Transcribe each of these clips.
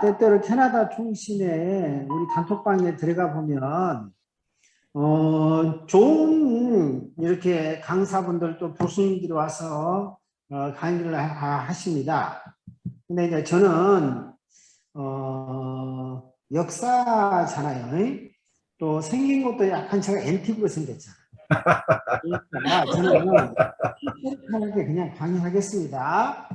때때로 캐나다 통신에 우리 단톡방에 들어가 보면 좋은 이렇게 강사분들도 교수님들이 와서 강의를 하십니다. 근데 이제 저는 역사잖아요. 또 생긴 것도 약간 제가 앤틱으로 생겼잖아요. 그러니까 저는 시크하게 그냥 강의하겠습니다.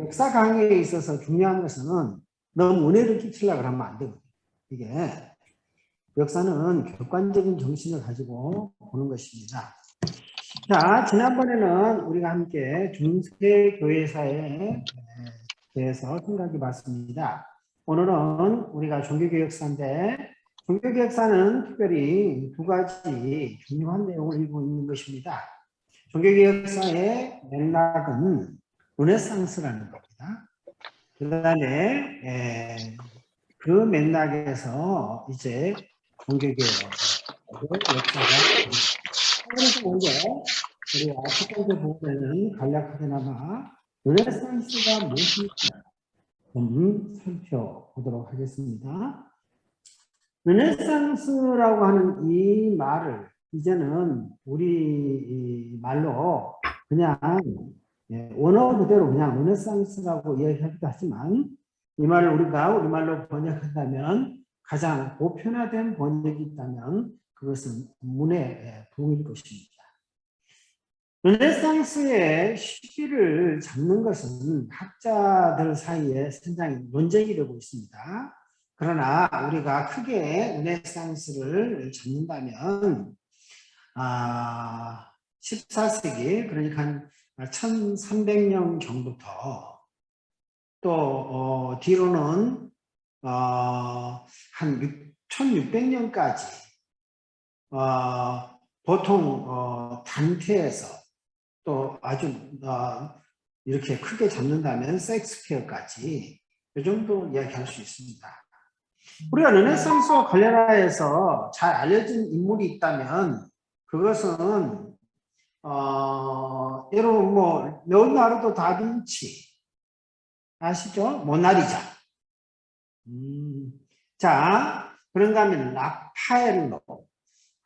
역사 강의에 있어서 중요한 것은 너무 은혜를 끼치려고 하면 안 되거든요. 이게 역사는 객관적인 정신을 가지고 보는 것입니다. 자, 지난번에는 우리가 함께 중세교회사에 대해서 생각해 봤습니다. 오늘은 우리가 종교개혁사인데 종교개혁사는 특별히 두 가지 중요한 내용을 읽고 있는 것입니다. 종교개혁사의 맥락은 르네상스라는 겁니다. 그 다음에 그 맥락에서 이제 종교개혁 역사가 먼저 우리가 첫 번째 부분에는 간략하게나마 르네상스가 무엇인가 좀 살펴보도록 하겠습니다. 르네상스라고 하는 이 말을 이제는 우리 말로 그냥 원어 그대로 그냥 르네상스라고 이야기하기도 하지만 이 말을 우리가 우리말로 번역한다면 가장 보편화된 번역이 있다면 그것은 문의 부흥일 것입니다. 르네상스의 시기를 잡는 것은 학자들 사이에 상당히 논쟁이 되고 있습니다. 그러나 우리가 크게 르네상스를 잡는다면 14세기 그러니까 한 1300년 전부터 또 뒤로는 한 1600년까지 보통 단테에서 또 아주 이렇게 크게 잡는다면 섹스피어까지 이 정도 이야기할 수 있습니다. 우리가 르네상스와 관련하여서 잘 알려진 인물이 있다면 그것은 여러분 뭐 레오나르도 다빈치 아시죠? 모나리자. 자, 그런가 하면 라파엘로.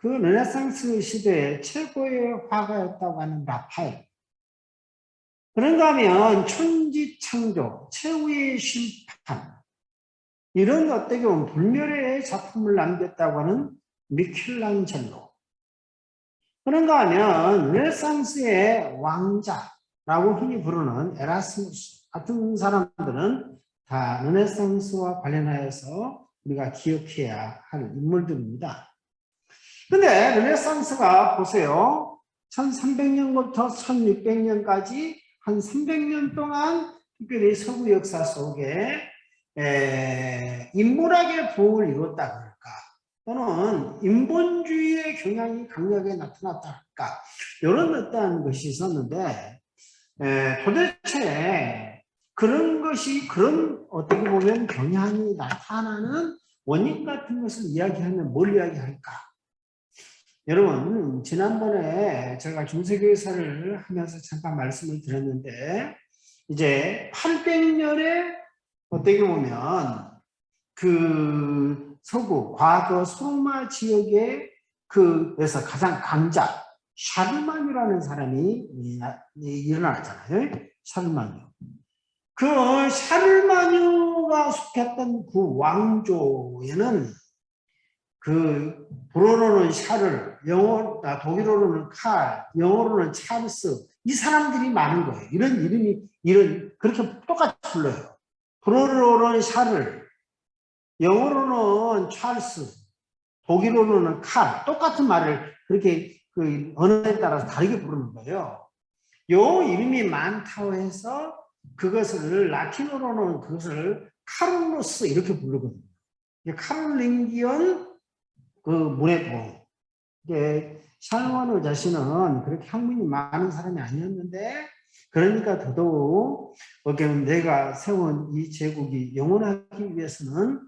그 르네상스 시대의 최고의 화가였다고 하는 라파엘. 그런가 하면 천지창조, 최후의 심판, 이런 어떻게 보면 불멸의 작품을 남겼다고 하는 미켈란젤로. 그런가 하면 르네상스의 왕자라고 흔히 부르는 에라스무스 같은 사람들은 다 르네상스와 관련하여서 우리가 기억해야 할 인물들입니다. 근데 르네상스가 보세요. 1300년부터 1600년까지 한 300년 동안 특별히 서구 역사 속에 인문학의 부흥을 이뤘다 그럴까? 또는 인본주의의 경향이 강력하게 나타났다 할까? 이런 어떠한 것이 있었는데 도대체 그런 것이 그런 어떻게 보면 경향이 나타나는 원인 같은 것을 이야기하면 뭘 이야기할까? 여러분 지난번에 제가 중세교회사를 하면서 잠깐 말씀을 드렸는데 이제 800년에 어떻게 보면 그 서구 과거 소로마 지역의 그에서 가장 강자 샤르마뉴라는 사람이 일어나잖아요. 샤르마뉴. 그 샤르마뉴가 속했던 그 왕조에는 그 불어로는 샤를, 독일어로는 칼, 영어로는 찰스, 이 사람들이 많은 거예요. 이런 이름이 그렇게 똑같이 불러요. 불어로는 샤를, 영어로는 찰스, 독일어로는 칼, 똑같은 말을 그렇게 그 언어에 따라서 다르게 부르는 거예요. 요 이름이 많다고 해서 그것을 라틴어로는 그것을 카롤로스 이렇게 부르거든요. 카롤링기언 그 문의 동. 이게 샬로마노 자신은 그렇게 학문이 많은 사람이 아니었는데 그러니까 더더욱 내가 세운 이 제국이 영원하기 위해서는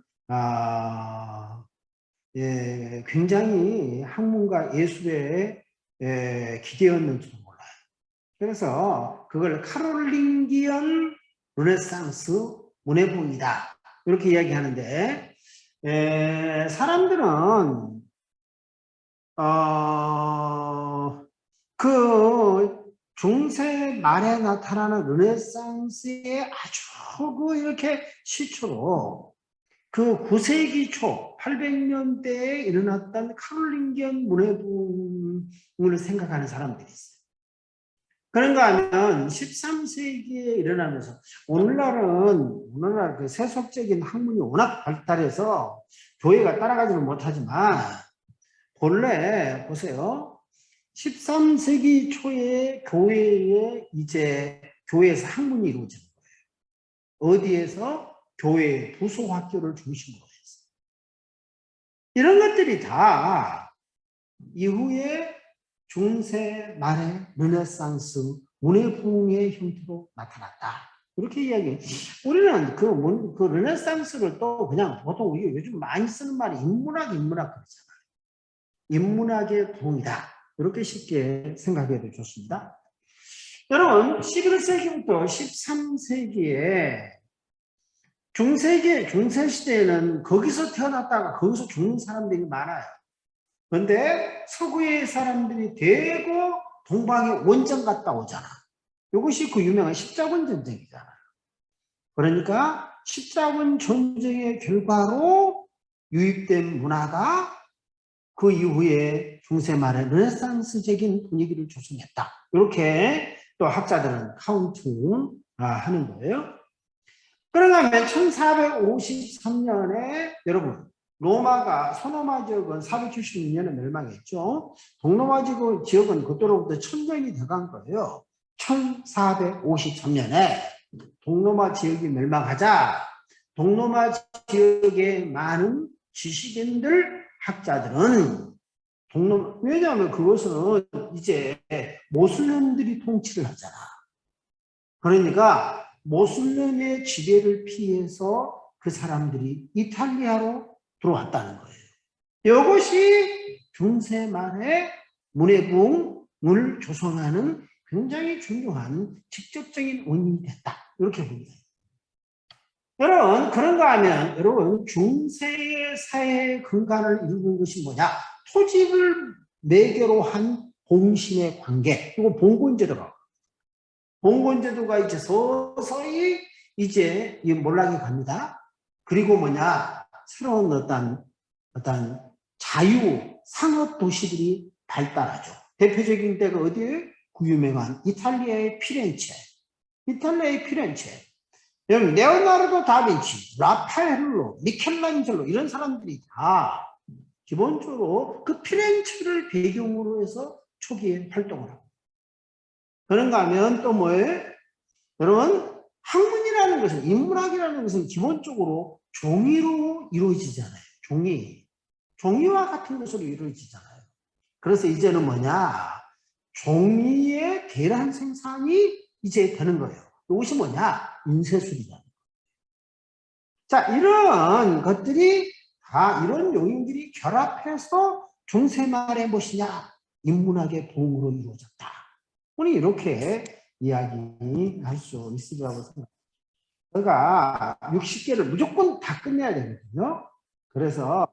굉장히 학문과 예술에 기대었는지도 몰라요. 그래서 그걸 카롤링기언 르네상스 문해부흥이다. 이렇게 이야기하는데 사람들은 그 중세 말에 나타나는 르네상스의 아주 그 이렇게 시초로 그 9세기 초 800년대에 일어났던 카롤링기안 문해부흥을 생각하는 사람들이 있어요. 그런가 하면 13세기에 일어나면서 오늘날 그 세속적인 학문이 워낙 발달해서 교회가 따라가지는 못하지만 본래 보세요. 13세기 초에 교회에서 학문이 이루어진 거예요. 어디에서? 교회 부속학교를 중심으로 해서. 이런 것들이 다 이후에 중세 말의 르네상스 문해부흥의 형태로 나타났다. 이렇게 이야기해요. 우리는 그 르네상스를 또 그냥 보통 우리가 요즘 많이 쓰는 말이 인문학 그러잖아요. 인문학의 부흥이다. 이렇게 쉽게 생각해도 좋습니다. 여러분 11세기부터 13세기에 중세시대에는 거기서 태어났다가 거기서 죽는 사람들이 많아요. 그런데 서구의 사람들이 대거 동방에 원정 갔다 오잖아. 이것이 그 유명한 십자군 전쟁이잖아요. 그러니까 십자군 전쟁의 결과로 유입된 문화가 그 이후에 중세 말에 르네상스적인 분위기를 조성했다. 이렇게 또 학자들은 카운트하는 거예요. 그러면 1453년에 여러분 로마가 소노마 지역은 476년에 멸망했죠. 동로마 지역은 그때로부터 1000년이 돼간 거예요. 1453년에 동로마 지역이 멸망하자 동로마 지역의 많은 지식인들, 학자들은 왜냐하면 그것은 이제 모슬렘들이 통치를 하잖아. 그러니까 모슬렘의 지배를 피해서 그 사람들이 이탈리아로 들어왔다는 거예요. 이것이 중세 말의 문해부흥을 조성하는 굉장히 중요한 직접적인 원인이 됐다. 이렇게 봅니다. 여러분, 그런가 하면 여러분 중세의 사회의 근간을 이루는 것이 뭐냐? 토지를 매개로 한 봉신의 관계. 이거 봉건제도라. 봉건제도가 이제 서서히 이제 몰락이 갑니다. 그리고 뭐냐? 새로운 어떤 자유 상업 도시들이 발달하죠. 대표적인 데가 어디예요? 그 유명한 이탈리아의 피렌체. 여러분, 레오나르도 다빈치, 라파엘로, 미켈란젤로 이런 사람들이 다 기본적으로 그 피렌체를 배경으로 해서 초기에 활동을 합니다. 그런가 하면 또 뭐예요? 여러분, 학문이라는 것은, 인문학이라는 것은 기본적으로 종이로 이루어지잖아요. 종이와 같은 것으로 이루어지잖아요. 그래서 이제는 뭐냐? 종이의 대량 생산이 이제 되는 거예요. 이것이 뭐냐? 인쇄술이다. 자, 이런 것들이 다 이런 요인들이 결합해서 중세 말의 무엇이냐? 인문학의 부흥으로 이루어졌다. 우리 이렇게 이야기할 수 있으리라고 생각합니다. 제가 60개를 무조건 다 끝내야 되거든요. 그래서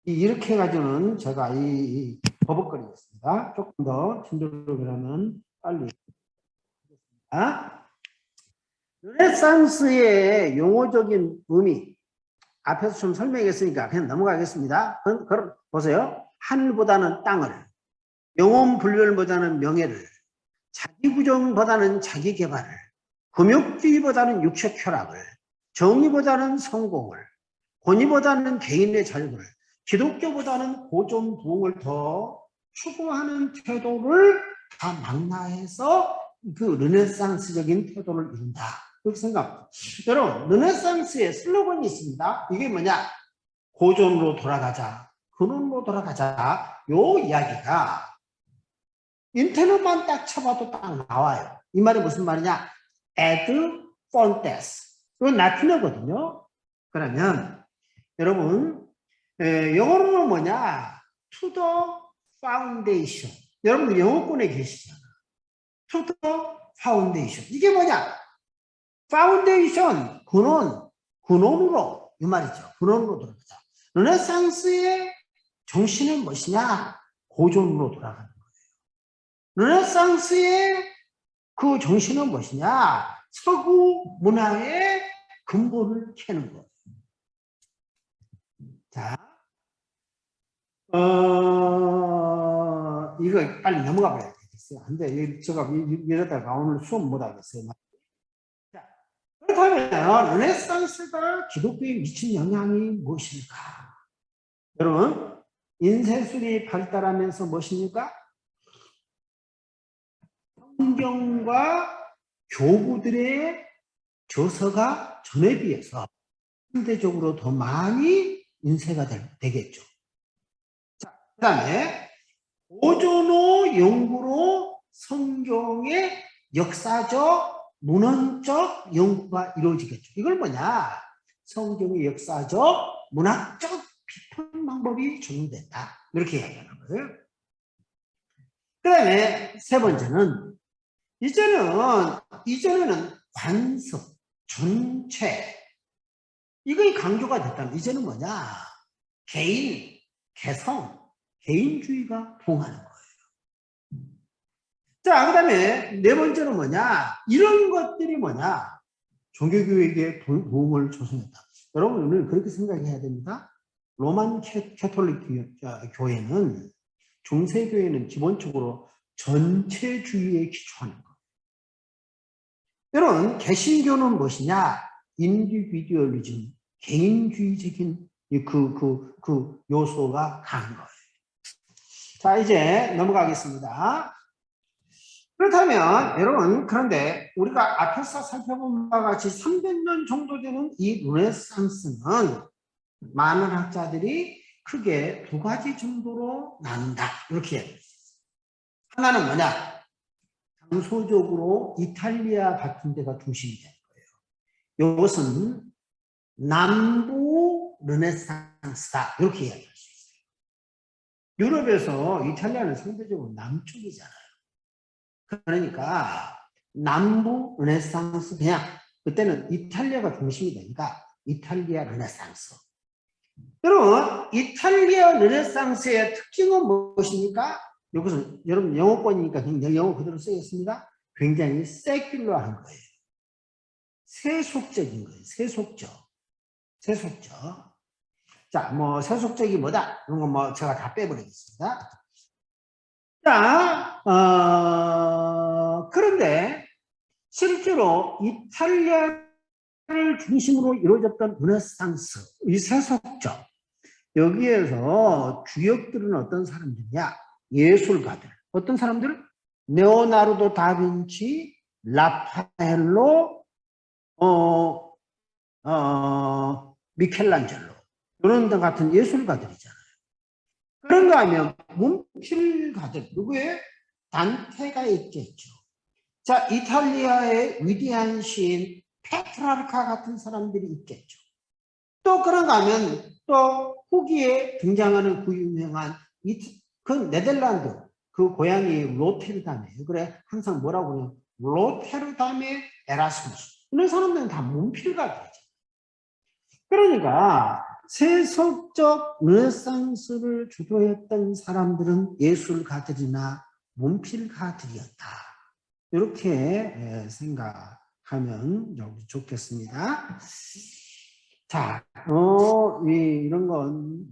이렇게 해가지고는 제가 이 버벅거리겠습니다. 조금 더 진도를 하면 빨리. 르네상스의 용어적인 의미 앞에서 좀 설명했으니까 그냥 넘어가겠습니다. 그럼 보세요. 하늘보다는 땅을, 영혼불멸보다는 명예를, 자기부정보다는 자기개발을, 금욕주의보다는 육체 쾌락을, 정의보다는 성공을, 권위보다는 개인의 자유를, 기독교보다는 고존부흥을 더 추구하는 태도를 다 망라해서 그 르네상스적인 태도를 이룬다. 그렇게 생각합니다. 여러분, 르네상스의 슬로건이 있습니다. 이게 뭐냐? 고존으로 돌아가자, 근원으로 돌아가자. 요 이야기가 인터넷만 딱 쳐봐도 딱 나와요. 이 말이 무슨 말이냐? ad fontes. 이건 라틴어거든요. 그러면 여러분 영어로는 뭐냐? to the foundation. 여러분 영어권에 계시잖아. to the foundation. 이게 뭐냐? 파운데이션, 근원으로 이 말이죠. 근원으로 돌아가자. 르네상스의 정신은 무엇이냐? 고전으로 돌아가는 거예요. 르네상스의 그 정신은 무엇이냐? 서구 문화의 근본을 캐는 거예요. 자, 이거 빨리 넘어가 봐야 되겠어요. 안 돼. 제가 이러다가 오늘 수업 못 하겠어요. 자, 그렇다면 르네상스가 기독교에 미친 영향이 무엇일까? 여러분, 인쇄술이 발달하면서 무엇입니까? 성경과 교구들의 저서가 전에 비해서 상대적으로 더 많이 인쇄가 되겠죠. 자, 그 다음에 고전어 연구로 성경의 역사적, 문헌적 연구가 이루어지겠죠. 이걸 뭐냐? 성경의 역사적, 문학적 비판 방법이 적용된다. 이렇게 이야기하는 거예요. 그 다음에 세 번째는 이전에는 관습, 전체 이거의 강조가 됐다면 이제는 뭐냐? 개인, 개성, 개인주의가 부흥하는 거예요. 자, 그 다음에 네 번째는 뭐냐? 이런 것들이 뭐냐? 종교교육의 부흥을 조성했다. 여러분은 그렇게 생각해야 됩니다. 로만 캐톨릭 교회는, 중세교회는 기본적으로 전체주의에 기초하는 거예요. 여러분, 개신교는 무엇이냐? 인디비듀얼리즘, 개인주의적인 그 요소가 강한 거예요. 자, 이제 넘어가겠습니다. 그렇다면 여러분, 그런데 우리가 앞에서 살펴본 바와 같이 300년 정도 되는 이 르네상스는 많은 학자들이 크게 두 가지 정도로 나눈다. 이렇게 얘기했어요. 하나는 뭐냐? 장소적으로 이탈리아 같은 데가 중심이 되는 거예요. 이것은 남부 르네상스다. 이렇게 이야기할 수 있어요. 유럽에서 이탈리아는 상대적으로 남쪽이잖아요. 그러니까 남부 르네상스, 그냥 그때는 이탈리아가 중심이 되니까 이탈리아 르네상스. 여러분, 이탈리아 르네상스의 특징은 무엇입니까? 이것은 여러분 영어권이니까 영어 그대로 쓰겠습니다. 굉장히 세큘러한 거예요. 세속적인 거예요. 세속적. 자, 뭐 세속적이 뭐다? 이런 거 뭐 제가 다 빼버리겠습니다. 자, 그런데 실제로 이탈리아를 중심으로 이루어졌던 르네상스, 이 세속적, 여기에서 주역들은 어떤 사람들이냐? 예술가들. 어떤 사람들? 레오나르도 다빈치, 라파엘로, 미켈란젤로. 이런 등 같은 예술가들이잖아요. 그런가 하면 문필가들, 누구예요? 단테가 있겠죠. 자, 이탈리아의 위대한 시인 페트라르카 같은 사람들이 있겠죠. 또 그런가 하면 또 후기에 등장하는 그 유명한 그 네덜란드 그 고향이 로테르담이에요. 그래 항상 뭐라고 하냐? 로테르담의 에라스무스. 이런 사람들은 다 문필가들이죠. 그러니까 세속적 르네상스를 주도했던 사람들은 예술가들이나 문필가들이었다. 이렇게 생각하면 좋겠습니다. 자, 이런 건,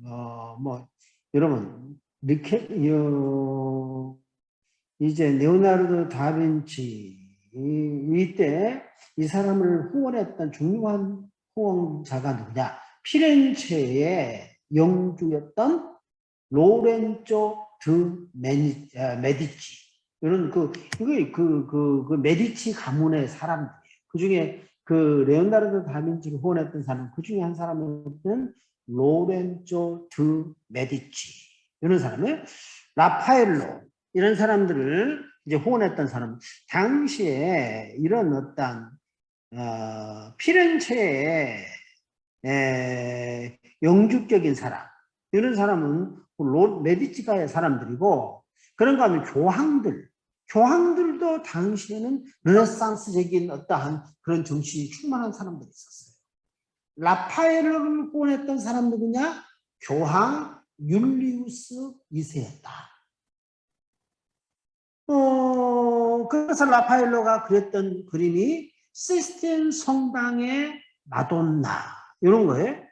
여러분, 이제 레오나르도 다빈치, 이때 이 사람을 후원했던 중요한 후원자가 누구냐? 피렌체의 영주였던 로렌조 드 메디치. 이런 그 메디치 가문의 사람들이에요. 그 중에 그 레오나르도 다빈치를 후원했던 사람, 그 중에 한 사람은 로렌조 드 메디치. 이런 사람을 라파엘로 이런 사람들을 이제 후원했던 사람. 당시에 이런 어떤 피렌체의 영주격인 사람, 이런 사람은 메디치가의 사람들이고, 그런가 하면 교황들도 당시에는 르네상스적인 어떠한 그런 정신이 충만한 사람들이 있었어요. 라파엘로를 구원했던 사람 누구냐? 교황 율리우스 2세였다. 그래서 라파엘로가 그렸던 그림이 시스틴 성당의 마돈나 이런 거예요.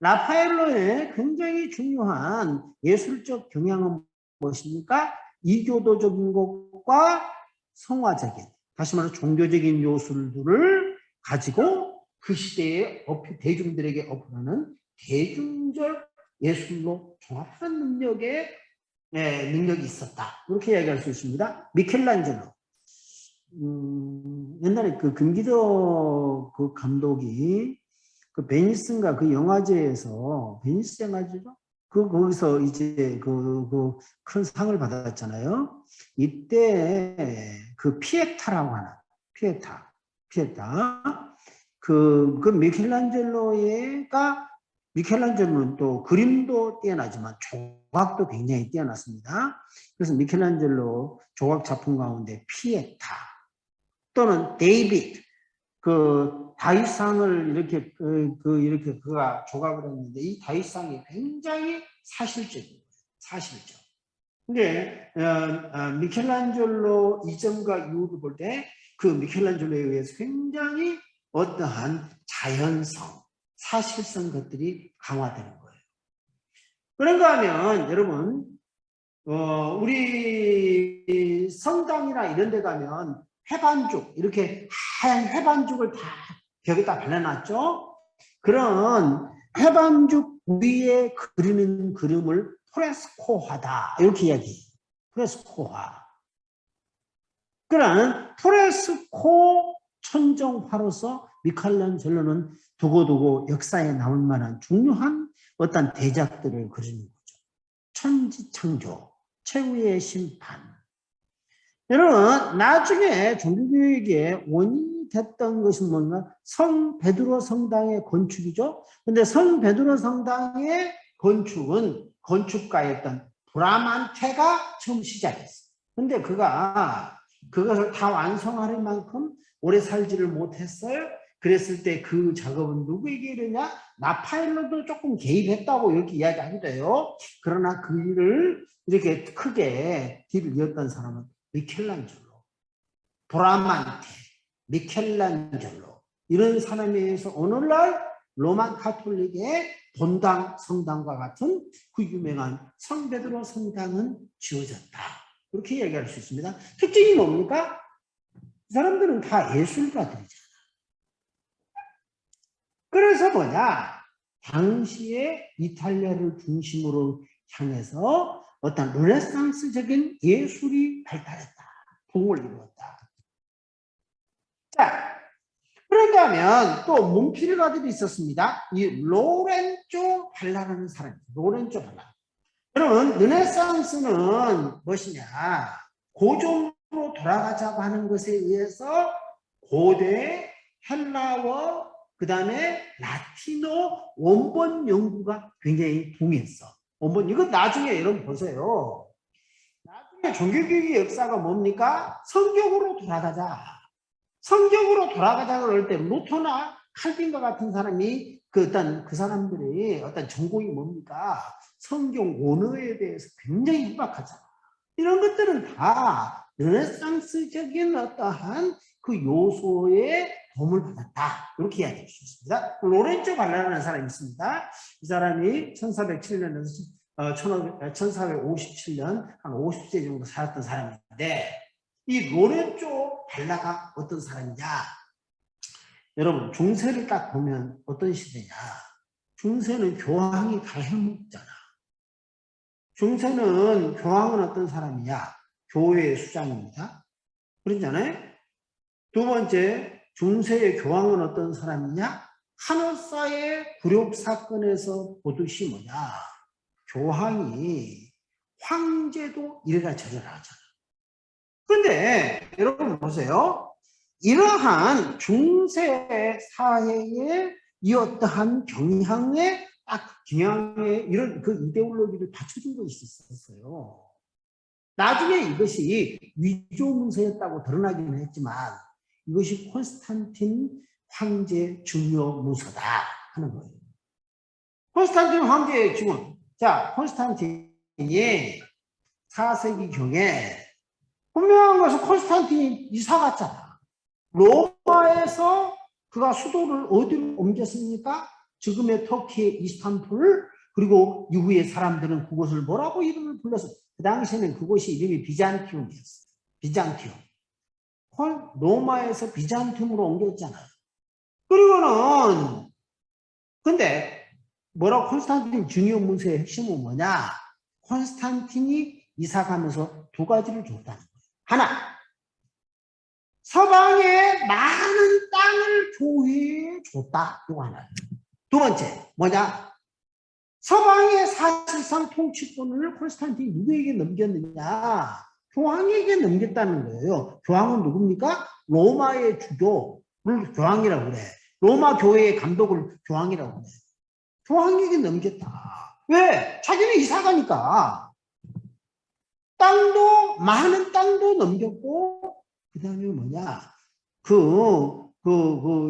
라파엘로의 굉장히 중요한 예술적 경향은 무엇입니까? 이교도적인 것과 성화적인, 다시 말해 종교적인 요소들을 가지고 그 시대에 대중들에게 어필하는 대중적 예술로 종합하는 능력이 있었다. 이렇게 이야기할 수 있습니다. 미켈란젤로. 옛날에 그 금기도 그 감독이 그 베니스인가 그 영화제에서, 베니스 영화제죠? 거기서 이제 큰 상을 받았잖아요. 이때 그 피에타라고 하는, 피에타. 미켈란젤로는 또 그림도 뛰어나지만 조각도 굉장히 뛰어났습니다. 그래서 미켈란젤로 조각 작품 가운데 피에타 또는 데이비드, 다윗상을 이렇게 그가 조각을 했는데 이 다윗상이 굉장히 사실적이에요. 사실적. 근데 미켈란젤로 이전과 이후를 볼 때 그 미켈란젤로에 의해서 굉장히 어떠한 자연성, 사실성 것들이 강화되는 거예요. 그런가 하면 여러분 우리 성당이나 이런 데 가면 해반죽, 이렇게 하얀 해반죽을 다 벽에다 발라놨죠. 그런 해반죽 위에 그리는 그림을 프레스코화다 이렇게 이야기해요. 프레스코화. 그러나 프레스코 천정화로서 미켈란젤로는 두고두고 역사에 남을 만한 중요한 어떤 대작들을 그리는 거죠. 천지창조, 최후의 심판. 여러분, 나중에 종교교육의 원인이 됐던 것은 뭔가 성 베드로 성당의 건축이죠. 근데 성 베드로 성당의 건축은 건축가였던 브라만테가 처음 시작했어요. 근데 그것을 다 완성할 만큼 오래 살지를 못했어요. 그랬을 때 그 작업은 누구에게 이르냐? 라파엘로도 조금 개입했다고 이렇게 이야기하기도 해요. 그러나 그 일을 이렇게 크게 뒤를 이었던 사람은 미켈란젤로, 브라만테, 미켈란젤로 이런 사람에 의해서 오늘날 로만 카톨릭의 본당 성당과 같은 그 유명한 성 베드로 성당은 지어졌다. 그렇게 이야기할 수 있습니다. 특징이 뭡니까? 이 사람들은 다 예술가들이잖아. 그래서 당시에 이탈리아를 중심으로 향해서 어떤 르네상스적인 예술이 발달했다. 붕을 이루었다. 자, 그런가 하면 또 문필가들이 있었습니다. 이 로렌조 발라라는 사람입니다. 로렌조 발라. 여러분, 르네상스는 무엇이냐? 고전으로 돌아가자고 하는 것에 의해서 고대 헬라어, 그 다음에 라틴어 원본 연구가 굉장히 동의했어. 원본, 이거 나중에 여러분 보세요. 나중에 종교교육의 역사가 뭡니까? 성경으로 돌아가자. 성경으로 돌아가자 그럴 때 루터나 칼빈과 같은 사람이 그 사람들이 어떤 전공이 뭡니까? 성경 원어에 대해서 굉장히 희박하잖아. 이런 것들은 다 르네상스적인 어떠한 그 요소에 도움을 받았다. 이렇게 이야기할 수 있습니다. 로렌조 발라라는 사람이 있습니다. 이 사람이 1407년에서 1457년 한 50세 정도 살았던 사람인데 이 로렌조 발라가 어떤 사람이냐? 여러분 중세를 딱 보면 어떤 시대냐? 중세는 교황이 다 해먹잖아. 중세는 교황은 어떤 사람이냐? 교회의 수장입니다. 그렇잖아요. 두 번째, 중세의 교황은 어떤 사람이냐? 카노사의 굴욕 사건에서 보듯이 뭐냐? 교황이 황제도 이래라 저래라 하잖아. 그런데 여러분 보세요. 이러한 중세 사회의 이 어떠한 경향에 이런 그 이데올로기를 받쳐준 것이 있었어요. 나중에 이것이 위조 문서였다고 드러나기는 했지만 이것이 콘스탄틴 황제 중요 문서다. 하는 거예요. 콘스탄틴 황제의 죽음. 자, 콘스탄틴이 4세기 경에 분명한 것은 콘스탄틴이 이사 갔잖아. 로마에서 그가 수도를 어디로 옮겼습니까? 지금의 터키의 이스탄불, 그리고 이후에 사람들은 그곳을 뭐라고 이름을 불러서 그 당시에는 그곳이 이름이 비잔티움이었어요. 비잔티움. 로마에서 비잔티움으로 옮겼잖아요. 그리고는 근데 뭐라고 콘스탄틴 중요 문서의 핵심은 뭐냐? 콘스탄틴이 이사 가면서 두 가지를 줬다는 거예요. 하나, 서방에 많은 땅을 조회해 줬다. 이거 하나. 두 번째, 뭐냐? 서방의 사실상 통치권을 콘스탄틴이 누구에게 넘겼느냐? 교황에게 넘겼다는 거예요. 교황은 누굽니까? 로마의 주교를 교황이라고 그래. 로마 교회의 감독을 교황이라고 그래. 교황에게 넘겼다. 왜? 자기는 이사 가니까. 땅도, 많은 땅도 넘겼고, 그 다음에 뭐냐?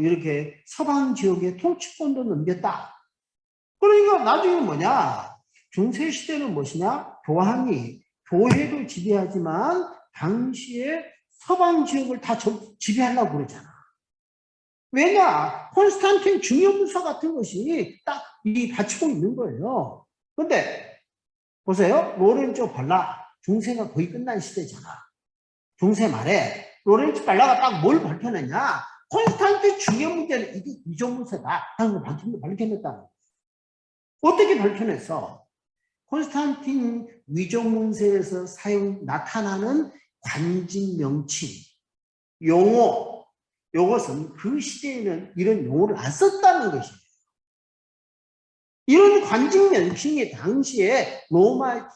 이렇게 서방 지역의 통치권도 넘겼다. 그러니까 나중에 뭐냐? 중세시대는 무엇이냐? 교황이 교회도 지배하지만 당시에 서방 지역을 다 지배하려고 그러잖아. 왜냐? 콘스탄틴 중요문서 같은 것이 딱 이 받치고 있는 거예요. 근데 보세요. 로렌조 발라 중세가 거의 끝난 시대잖아. 중세 말에 로렌조 발라가 딱 뭘 밝혀냈냐? 콘스탄틴 중요 문제는 이게 위조문서다 하는 걸 밝혀냈다는 거예요. 어떻게 밝혀냈어? 콘스탄틴 위조문서에서 나타나는 관직 명칭, 용어, 이것은 그 시대에는 이런 용어를 안 썼다는 것이에요. 이런 관직 명칭이 당시에 로마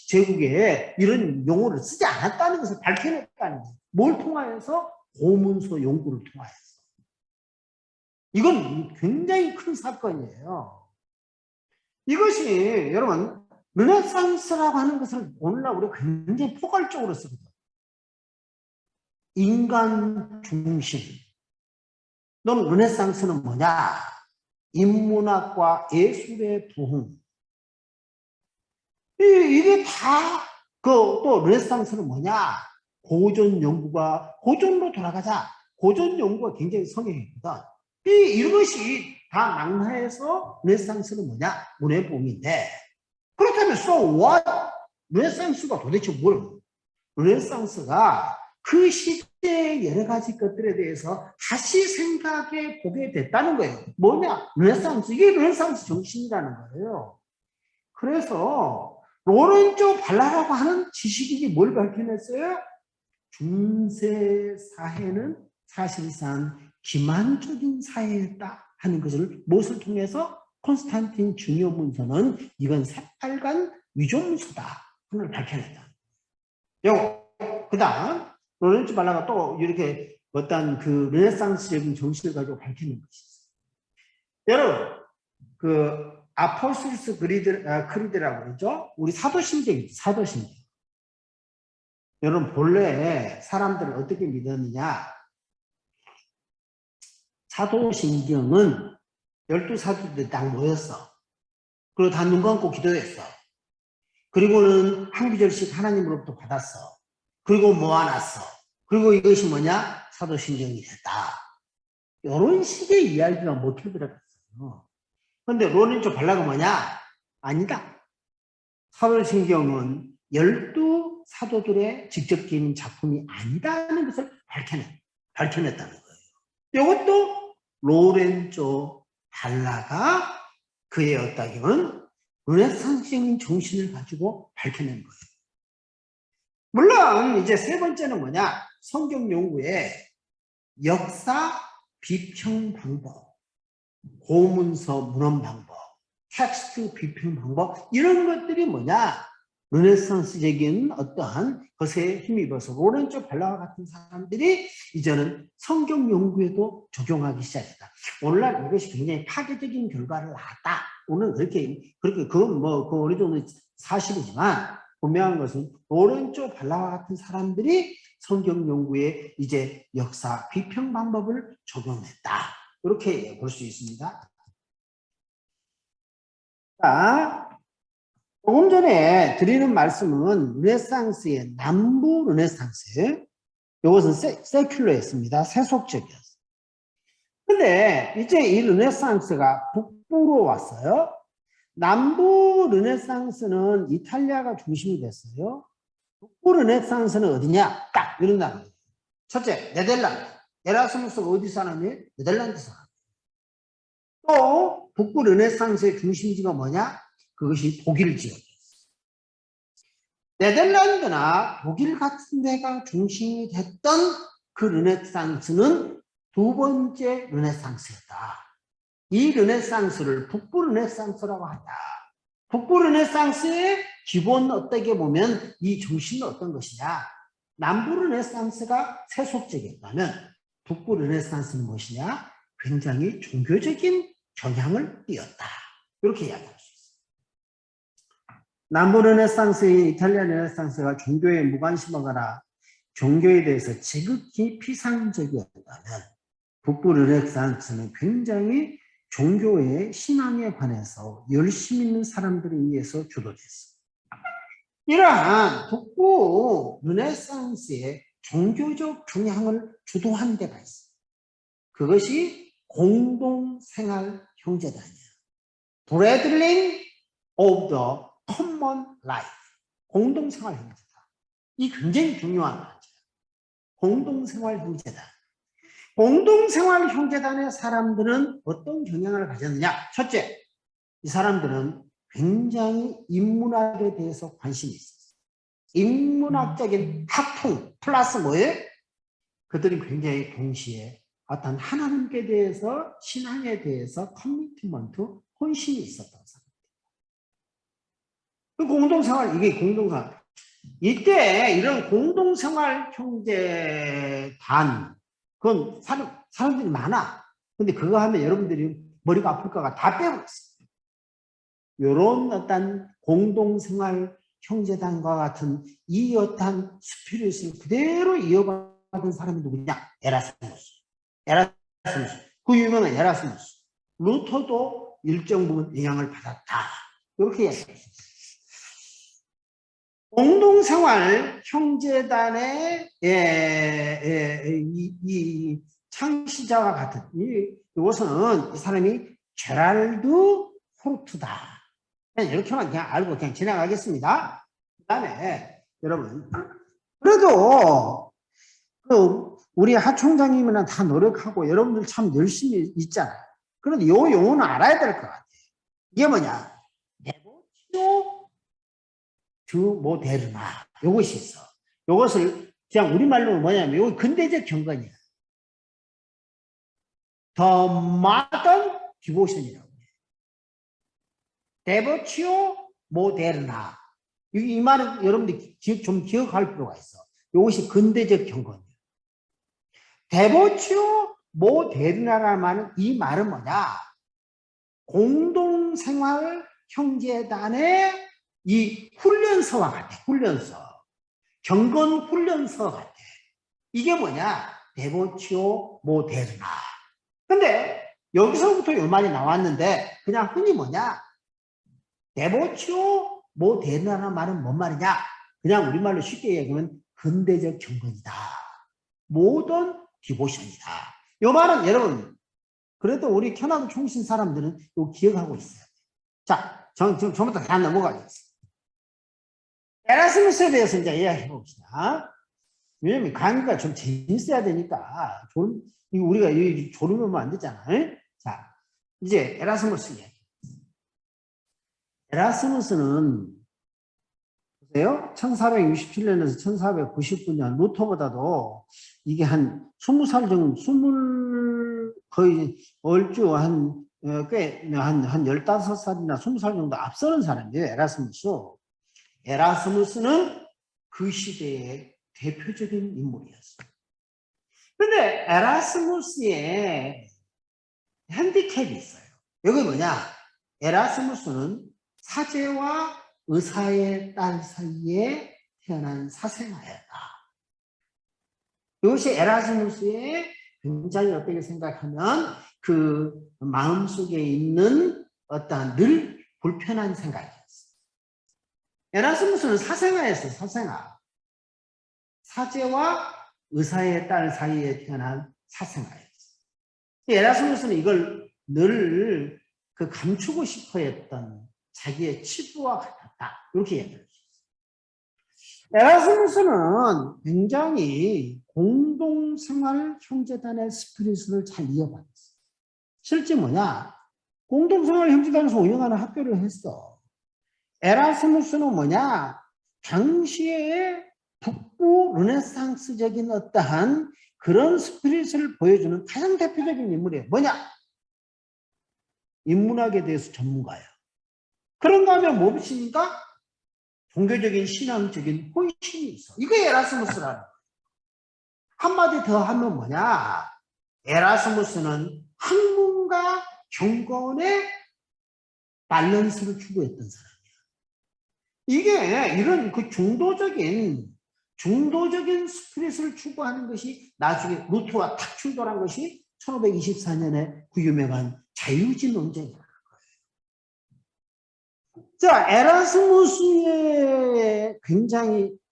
제국에 이런 용어를 쓰지 않았다는 것을 밝혀냈다는 거예요. 뭘 통하여서? 고문서 연구를 통하여서. 이건 굉장히 큰 사건이에요. 이것이 여러분 르네상스라고 하는 것을 오늘날 우리가 굉장히 포괄적으로 쓰거든요. 인간 중심. 너는 르네상스는 뭐냐? 인문학과 예술의 부흥. 이게 다, 또 르네상스는 뭐냐? 고전 연구가, 고전으로 돌아가자. 고전 연구가 굉장히 성행했거든. 이것이 다 낙나해서 르네상스는 뭐냐? 문의 봄인데. 그렇다면, so what? 르네상스가 도대체 뭘? 르네상스가 그 시대의 여러 가지 것들에 대해서 다시 생각해 보게 됐다는 거예요. 뭐냐? 르네상스. 이게 르네상스 정신이라는 거예요. 그래서 로렌조 발라라고 하는 지식인이 뭘 밝혀냈어요? 중세 사회는 사실상 기만적인 사회였다 하는 것을 무엇을 통해서? 콘스탄틴 중요 문서는 이건 새빨간 위조 문서다 하는 걸 밝혀냈다. 그 다음 로렌조 발라가 또 이렇게 어떤 그 르네상스적인 정신을 가지고 밝히는 것이 있어요. 여러분 아포스토스 크리드라고 그러죠? 우리 사도신경이죠. 사도신경. 여러분 본래 사람들을 어떻게 믿었느냐? 사도신경은 12사도들이 딱 모였어. 그리고 다 눈 감고 기도했어. 그리고는 한 구절씩 하나님으로부터 받았어. 그리고 모아놨어. 그리고 이것이 뭐냐? 사도신경이 됐다. 이런 식의 이야기가 먹혀 들어갔어요. 근데 로렌조 발라가 뭐냐? 아니다. 사도신경은 12사도들의 직접적인 작품이 아니다는 것을 밝혀냈다는 거예요. 이것도 로렌조 발라가 그의 어떠한 르네상스적인 정신을 가지고 밝혀낸 거예요. 물론 이제 세 번째는 뭐냐? 성경 연구의 역사 비평 방법, 고문서 문헌 방법, 텍스트 비평 방법, 이런 것들이 뭐냐? 르네상스적인 어떠한 것에 힘입어서 로렌조 발라와 같은 사람들이 이제는 성경 연구에도 적용하기 시작했다. 오늘날 이것이 굉장히 파괴적인 결과를 낳았다. 오늘 그건 어느 정도 사실이지만 분명한 것은 로렌조 발라와 같은 사람들이 성경 연구에 이제 역사 비평 방법을 적용했다. 이렇게 볼 수 있습니다. 자, 조금 전에 드리는 말씀은 르네상스의 남부 르네상스. 이것은 세큘러였습니다. 세속적이었어요. 근데 이제 이 르네상스가 북부로 왔어요. 남부 르네상스는 이탈리아가 중심이 됐어요. 북부 르네상스는 어디냐? 딱 이런다는 거예요. 첫째, 네덜란드. 에라스무스가 어디서 하느냐? 네덜란드에서 하느냐. 또 북부 르네상스의 중심지가 뭐냐? 그것이 독일 지역이었어요. 네덜란드나 독일 같은 데가 중심이 됐던 그 르네상스는 두 번째 르네상스였다. 이 르네상스를 북부 르네상스라고 한다. 북부 르네상스의 기본 어떻게 보면 이 중심은 어떤 것이냐? 남부 르네상스가 세속적이었다면 북부 르네상스는 무엇이냐? 굉장히 종교적인 경향을 띄었다. 이렇게 이야기할 수 있습니다. 남부 르네상스의 이탈리아 르네상스가 종교에 무관심하거나 종교에 대해서 지극히 피상적이었다면 북부 르네상스는 굉장히 종교의 신앙에 관해서 열심히 있는 사람들에 의해서 주도됐습니다. 이러한 북부 르네상스의 종교적 경향을 주도한 데가 있습니다. 그것이 공동생활 형제단이에요. Brethren of the Common Life. 공동생활 형제단. 이 굉장히 중요한 말이에요. 공동생활 형제단. 공동생활 형제단의 사람들은 어떤 경향을 가졌느냐? 첫째, 이 사람들은 굉장히 인문학에 대해서 관심이 있었어요. 인문학적인 학풍 플러스 뭐예요? 그들이 굉장히 동시에 어떤 하나님께 대해서 신앙에 대해서 커미트먼트, 헌신이 있었다고 생각합니다. 공동생활, 이게 공동생활. 이때 이런 공동생활 형제단, 그건 사람들이 많아. 근데 그거 하면 여러분들이 머리가 아플까가 다 빼버렸어요. 이런 어떤 공동생활 형제단과 같은 이 어떤 스피릿을 그대로 이어받은 사람이 누구냐? 에라스무스. 그 유명한 에라스무스. 루터도 일정 부분 영향을 받았다. 이렇게 얘기했습니다. 공동생활 형제단의 이 창시자와 같은 이것은 이 사람이 제랄드 호르트다. 이렇게만 그냥 알고 그냥 지나가겠습니다. 그 다음에 여러분 그래도 우리 하총장님이나 다 노력하고 여러분들 참 열심히 있잖아요. 그런데 요 용어는 알아야 될 것 같아요. 이게 뭐냐? 네보치오 주 모데르나 요것이 있어. 요것을 그냥 우리말로 뭐냐면 요거 근대적 경건이야. The modern devotion이라고 해요. 데보치오 모데르나. 이 말은 여러분들이 좀 기억할 필요가 있어. 이것이 근대적 경건이에요. 데보치오 모데르나라는 말은 이 말은 뭐냐? 공동생활 형제단의 이 훈련소와 같아. 훈련소. 경건 훈련소 같아. 이게 뭐냐? 데보치오 모데르나. 근데 여기서부터 이 말이 나왔는데 그냥 흔히 뭐냐? 데보치오 모데르나라는 말은 뭔 말이냐? 그냥 우리말로 쉽게 얘기하면 근대적 경건이다. 모던 디보션이다. 이 말은 여러분 그래도 우리 캐나다 총신 사람들은 이거 기억하고 있어요. 자, 전부터 다 넘어가겠습니다. 에라스무스에 대해서 이제 이야기해 봅시다. 왜냐면 강의가 좀 재밌어야 되니까 우리가 졸음하면 안 되잖아. 자, 이제 에라스무스 이야기. 에라스무스는 보세요. 1467년에서 1499년 루터보다도 이게 한 20살 정도, 거의 얼추 한 15살이나 20살 정도 앞서는 사람이에요. 에라스무스. 에라스무스는 그 시대의 대표적인 인물이었어요. 근데 에라스무스의 핸디캡이 있어요. 여기 뭐냐? 에라스무스는 사제와 의사의 딸 사이에 태어난 사생아였다. 이것이 에라스무스의 굉장히 어떻게 생각하면 그 마음속에 있는 어떤 늘 불편한 생각이었어요. 에라스무스는 사생아였어요. 사생아. 사제와 의사의 딸 사이에 태어난 사생아였어요. 에라스무스는 이걸 늘 그 감추고 싶어 했던 자기의 치부와 같았다. 이렇게 얘기를 했어요. 에라스무스는 굉장히 공동생활 형제단의 스피릿을 잘 이어받았어요. 실제 뭐냐? 공동생활 형제단에서 운영하는 학교를 했어. 에라스무스는 뭐냐? 당시에 북부 르네상스적인 어떠한 그런 스피릿을 보여주는 가장 대표적인 인물이에요. 뭐냐? 인문학에 대해서 전문가예요. 그런가 하면 무엇입니까? 종교적인 신앙적인 혼신이 있어. 이게 에라스무스라는 거예요. 한마디 더 하면 뭐냐? 에라스무스는 학문과 경건의 밸런스를 추구했던 사람이야. 이게 이런 그 중도적인 스피릿을 추구하는 것이 나중에 루터와 탁 충돌한 것이 1524년에 그 유명한 자유주의 논쟁이라는 거예요. 자,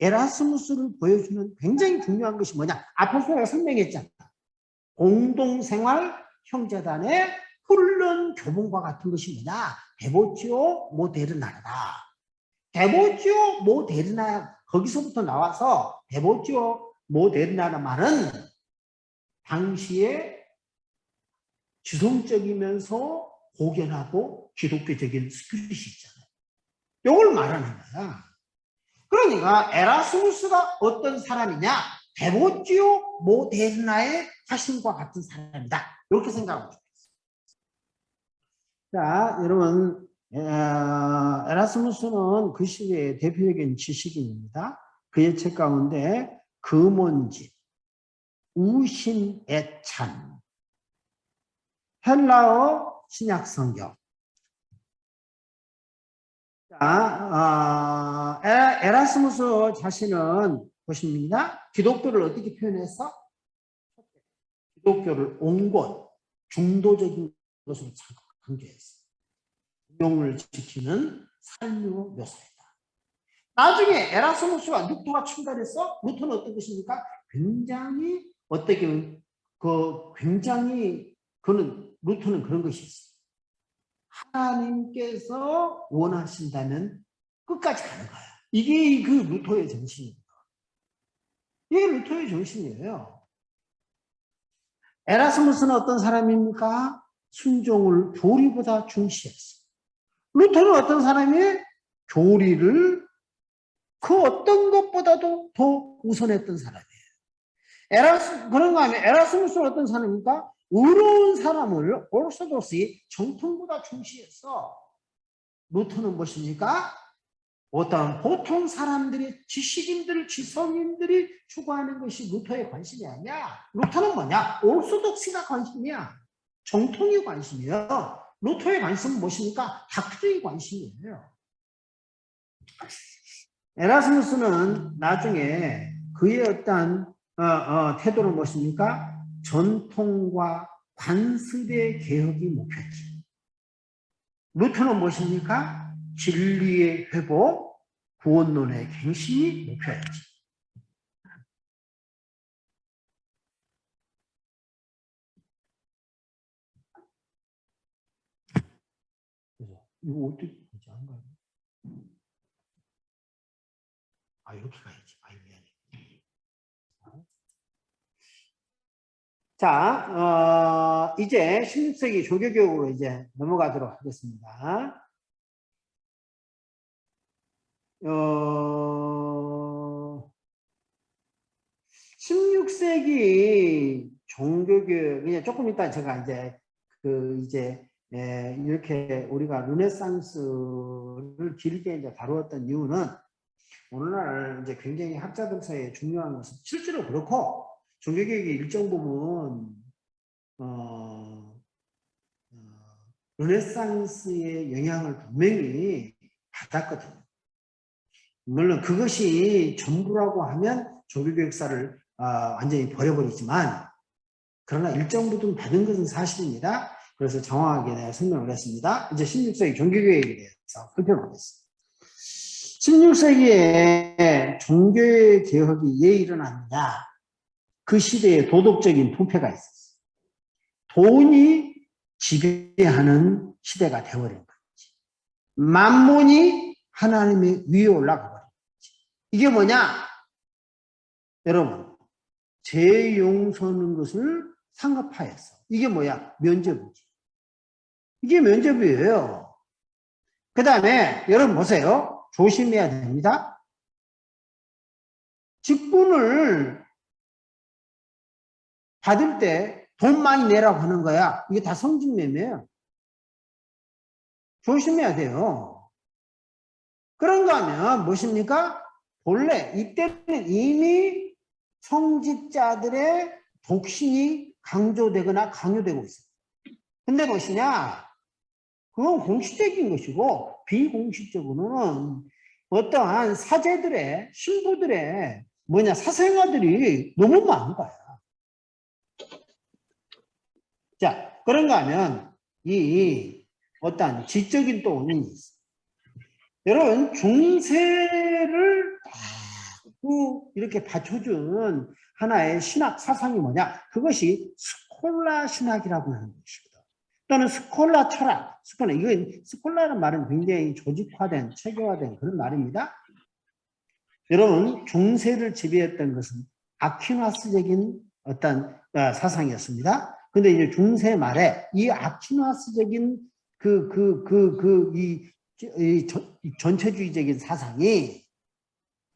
에라스무스를 보여주는 굉장히 중요한 것이 뭐냐? 앞에서 내가 설명했잖아. 공동생활 형제단의 훈련 교본과 같은 것이 뭐냐? 데보치오 모데르나다. 데보치오 모데르나, 거기서부터 나와서 데보치오 모데르나라는 말은 당시에 지성적이면서 고견하고 기독교적인 스피릿이 있잖아요. 이걸 말하는 거야. 그러니까 에라스무스가 어떤 사람이냐? 데보치오 모데르나의 화신과 같은 사람이다. 이렇게 생각하면 좋겠어요. 자, 여러분, 에라스무스는 그 시대의 대표적인 지식인입니다. 그의 책 가운데 금원집, 우신애찬, 헬라어 신약성경. 자, 에라스무스 자신은 보십니다. 기독교를 어떻게 표현했어? 기독교를 온건, 중도적인 것으로 강조했어. 공동을 지키는 삶의 묘사이다. 나중에 에라스무스와 루터가 충돌했어. 루터는 어떤 것입니까? 굉장히 어떻게 보면 루터는 그런 것이 있어요. 하나님께서 원하신다면 끝까지 가는 거야. 이게 그 루터의 정신입니다. 이게 루터의 정신이에요. 에라스무스는 어떤 사람입니까? 순종을 교리보다 중시했어. 루터는 어떤 사람이 교리를 그 어떤 것보다도 더 우선했던 사람이에요. 그런가 하면 에라스무스는 어떤 사람입니까? 의로운 사람을 오르소독스 정통보다 중시했어. 루터는 무엇입니까? 어떤 보통 사람들이 지식인들, 지성인들이 추구하는 것이 루터의 관심이 아니야. 루터는 뭐냐? 오르소독스가 관심이야. 정통이 관심이에요. 루터의 관심은 무엇입니까? 다크적인 관심이에요. 에라스무스는 나중에 그의 어떤 태도는 무엇입니까? 전통과 관습의 개혁이 목표지. 루터는 무엇입니까? 진리의 회복, 구원론의 갱신이 목표였지. 이거 어떻게 되지 않가요? 이렇게 가야지. 미안해. 자, 이제 16세기 조교교육으로 이제 넘어가도록 하겠습니다. 16세기 종교교육, 그냥 조금 이따 제가 이렇게 우리가 르네상스를 길게 이제 다루었던 이유는 오늘날 이제 굉장히 학자들 사이에 중요한 것은 실제로 그렇고 종교개혁의 일정 부분 르네상스의 영향을 분명히 받았거든요. 물론 그것이 전부라고 하면 종교교육사를 완전히 버려버리지만 그러나 일정 부분 받은 것은 사실입니다. 그래서 정확하게 내가 설명을 했습니다. 이제 16세기 종교개혁에 대해서 살펴보겠습니다. 16세기에 종교개혁이 왜 일어났느냐? 그 시대에 도덕적인 부패가 있었어요. 돈이 지배하는 시대가 되어버린 거지. 만몬이 하나님의 위에 올라가 버린 거지. 이게 뭐냐? 여러분, 죄 용서하는 것을 상급화했어. 이게 뭐야? 면죄부지. 이게 면죄부예요. 그 다음에 여러분 보세요. 조심해야 됩니다. 직분을 받을 때 돈 많이 내라고 하는 거야. 이게 다 성직매매예요. 조심해야 돼요. 그런가 하면 무엇입니까? 본래 이때는 이미 성직자들의 독신이 강조되거나 강요되고 있어요. 근데 무엇이냐? 그건 공식적인 것이고 비공식적으로는 어떠한 사제들의 신부들의 사생아들이 너무 많은 거야. 자, 그런가 하면 이 어떠한 지적인 또 원인이 있어요. 여러분, 중세를 이렇게 받쳐준 하나의 신학 사상이 뭐냐? 그것이 스콜라 신학이라고 하는 것이거든. 또는 스콜라 철학. 이건 스콜라라는 말은 굉장히 조직화된, 체계화된 그런 말입니다. 여러분, 중세를 지배했던 것은 아퀴나스적인 어떤 사상이었습니다. 근데 이제 중세 말에 이 아퀴나스적인 이 전체주의적인 사상이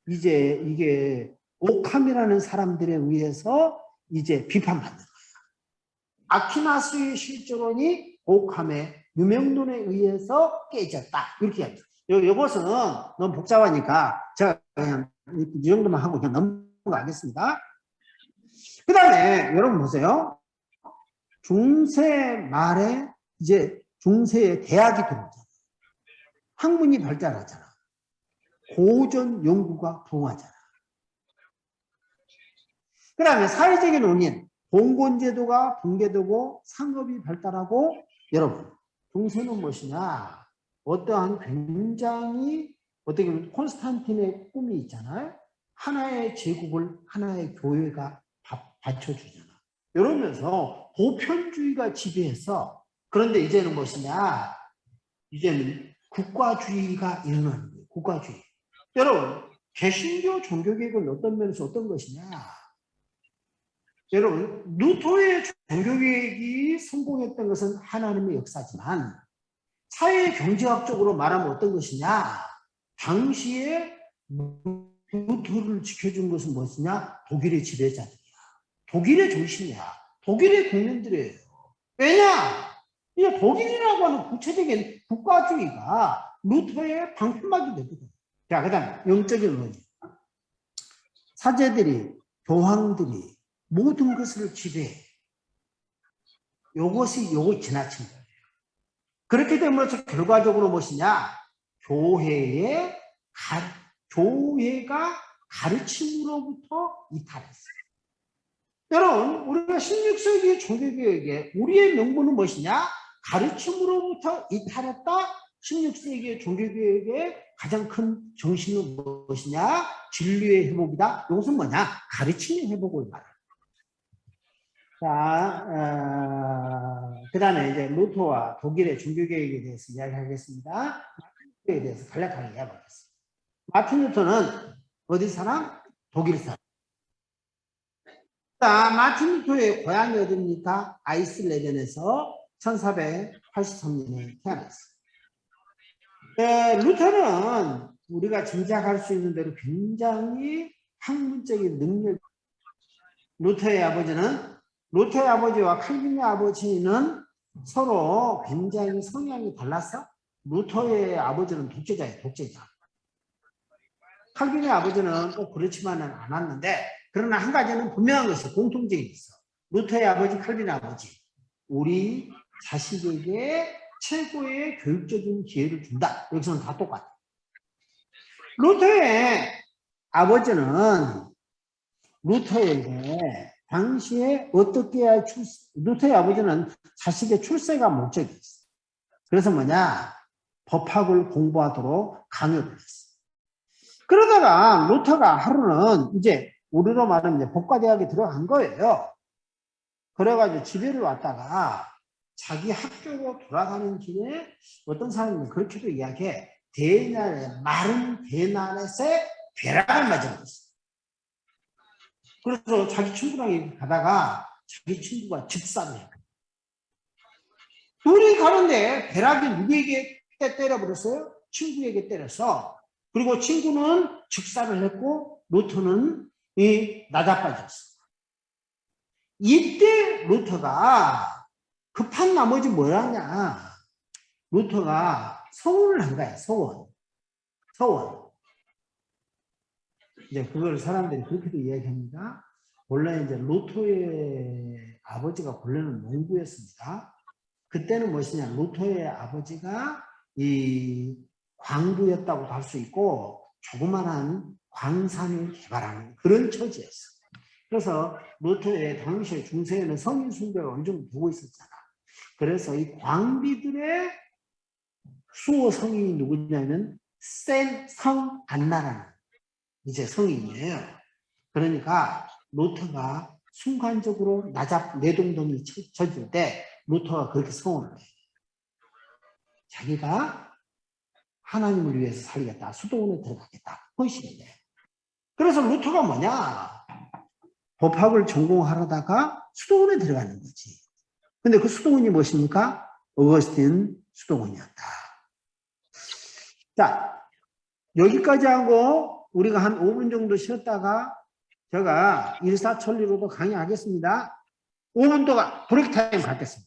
이제 이게 오캄이라는 사람들에 의해서 이제 비판받는 거예요. 아퀴나스의 실존론이 오캄의 유명론에 의해서 깨졌다. 이렇게 합니다. 이것은 너무 복잡하니까 제가 그냥 이 정도만 하고 그냥 넘어가겠습니다. 그 다음에 여러분 보세요. 중세 말에 이제 중세에 대학이 들어오잖아. 학문이 발달하잖아. 고전 연구가 부흥하잖아. 그 다음에 사회적인 원인, 봉건제도가 붕괴되고 상업이 발달하고, 여러분, 중세는 무엇이냐? 어떠한 굉장히 어떻게 보면 콘스탄틴의 꿈이 있잖아요. 하나의 제국을 하나의 교회가 받쳐주잖아. 이러면서 보편주의가 지배해서, 그런데 이제는 무엇이냐? 이제는 국가주의가 일어나는 거예요. 국가주의. 여러분, 개신교 종교개혁은 어떤 면에서 어떤 것이냐? 여러분, 루터의 종교개혁이 성공했던 것은 하나님의 역사지만 사회 경제학적으로 말하면 어떤 것이냐? 당시에 루터를 지켜준 것은 무엇이냐? 독일의 지배자들이야. 독일의 정신이야. 독일의 국민들이에요. 왜냐? 이 독일이라고 하는 구체적인 국가주의가 루터의 방편막이 되거든. 자, 그 다음에 영적인 원인. 사제들이, 교황들이 모든 것을 지배해. 요것이 지나친 거예요. 그렇게 되면서 결과적으로 무엇이냐? 교회가 가르침으로부터 이탈했어요. 여러분, 우리가 16세기 종교개혁에 우리의 명분은 무엇이냐? 가르침으로부터 이탈했다. 16세기의 종교개혁의 가장 큰 정신은 무엇이냐? 진리의 회복이다. 이것은 뭐냐? 가르침의 회복을 말해요. 자, 그 다음에 이제 루터와 독일의 종교개혁에 대해서 이야기하겠습니다. 마틴 루터에 대해서 간략하게 이야기하겠습니다. 마틴 루터는 어디 사람? 독일 사람. 자, 마틴 루터의 고향이 어디입니까? 아이슬레덴에서 1483년에 태어났어요. 루터는 우리가 짐작할 수 있는 대로 굉장히 학문적인 능력. 루터의 아버지와 칼빈의 아버지는 서로 굉장히 성향이 달랐어. 루터의 아버지는 독재자예요, 독재자. 칼빈의 아버지는 꼭 그렇지만은 않았는데, 그러나 한 가지는 분명한 것이 공통점이 있어. 루터의 아버지, 칼빈의 아버지. 우리 자식에게 최고의 교육적인 기회를 준다. 여기서는 다 똑같아. 루터의 아버지는 루터에게 당시에 어떻게 해야 루터의 아버지는 자식의 출세가 목적이 있어. 그래서 뭐냐? 법학을 공부하도록 강요를 했어. 그러다가 루터가 하루는 이제 우리로 말하면 이제 법과대학에 들어간 거예요. 그래가지고 집에를 왔다가 자기 학교로 돌아가는 길에 어떤 사람은 그렇게도 이야기해. 마른 대나렛에 벼락을 맞은 거였어. 그래서 자기 친구랑 가다가 자기 친구가 즉사를 해. 둘이 가는데 벼락이 누구에게 때려버렸어요? 친구에게 때려서. 그리고 친구는 즉사를 했고 루터는 나자빠졌어. 이때 루터가 급한 나머지 뭘 하냐? 루터가 서원을 한 거야. 서원. 이제 그걸 사람들이 그렇게도 이야기합니다. 원래 이제 루터의 아버지가 본래는 농부였습니다. 그때는 무엇이냐? 루터의 아버지가 이 광부였다고도 할 수 있고 조그만한 광산을 개발하는 그런 처지였어. 그래서 루터의 당시에 중세에는 성인 숭배가 어느 정도 되고 있었잖아. 그래서 이 광비들의 수호 성인이 누구냐면 센 성 안나라는 이제 성인이에요. 그러니까 루터가 순간적으로 내동동이 쳐질 때 루터가 그렇게 서원을 해. 자기가 하나님을 위해서 살겠다. 수도원에 들어가겠다. 헌신이 돼. 그래서 루터가 뭐냐? 법학을 전공하려다가 수도원에 들어가는 거지. 근데 그 수도원이 무엇입니까? 어거스틴 수도원이었다. 자, 여기까지 하고 우리가 한 5분 정도 쉬었다가 제가 일사천리로도 강의하겠습니다. 5분 동안 브레이크 타임 갖겠습니다.